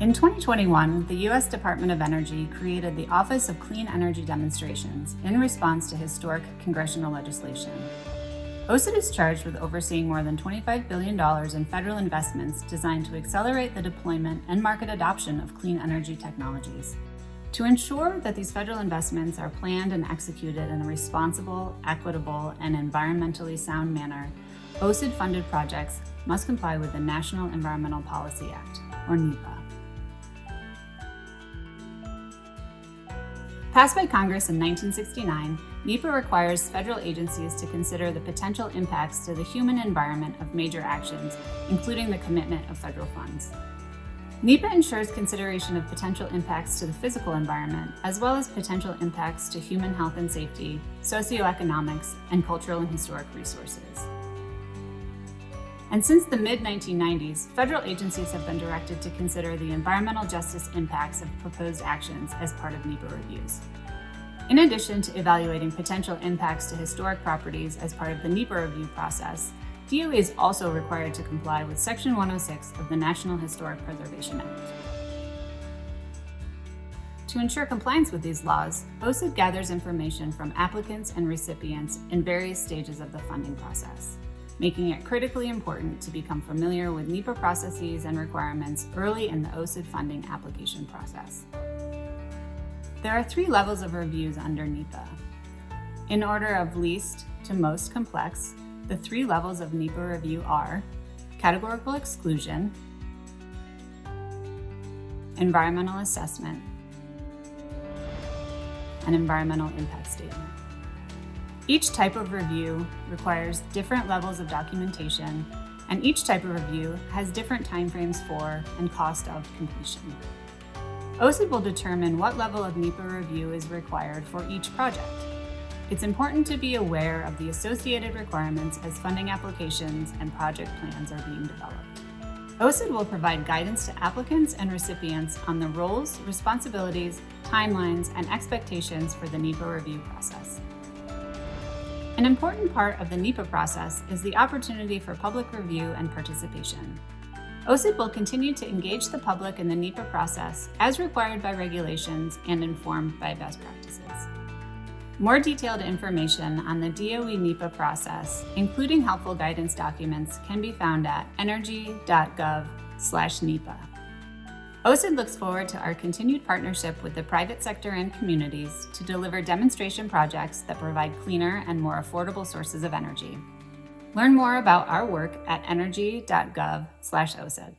In 2021, the U.S. Department of Energy created the Office of Clean Energy Demonstrations in response to historic congressional legislation. OCED is charged with overseeing more than $25 billion in federal investments designed to accelerate the deployment and market adoption of clean energy technologies. To ensure that these federal investments are planned and executed in a responsible, equitable, and environmentally sound manner, OCED-funded projects must comply with the National Environmental Policy Act, or NEPA. Passed by Congress in 1969, NEPA requires federal agencies to consider the potential impacts to the human environment of major actions, including the commitment of federal funds. NEPA ensures consideration of potential impacts to the physical environment, as well as potential impacts to human health and safety, socioeconomics, and cultural and historic resources. And since the mid-1990s, federal agencies have been directed to consider the environmental justice impacts of proposed actions as part of NEPA reviews. In addition to evaluating potential impacts to historic properties as part of the NEPA review process, DOE is also required to comply with Section 106 of the National Historic Preservation Act. To ensure compliance with these laws, OCED gathers information from applicants and recipients in various stages of the funding process, making it critically important to become familiar with NEPA processes and requirements early in the OCED funding application process. There are 3 levels of reviews under NEPA. In order of least to most complex, the 3 levels of NEPA review are categorical exclusion, environmental assessment, and environmental impact statement. Each type of review requires different levels of documentation, and each type of review has different timeframes for and cost of completion. OCED will determine what level of NEPA review is required for each project. It's important to be aware of the associated requirements as funding applications and project plans are being developed. OCED will provide guidance to applicants and recipients on the roles, responsibilities, timelines, and expectations for the NEPA review process. An important part of the NEPA process is the opportunity for public review and participation. OCED will continue to engage the public in the NEPA process as required by regulations and informed by best practices. More detailed information on the DOE NEPA process, including helpful guidance documents, can be found at energy.gov/NEPA. OCED looks forward to our continued partnership with the private sector and communities to deliver demonstration projects that provide cleaner and more affordable sources of energy. Learn more about our work at energy.gov/OCED.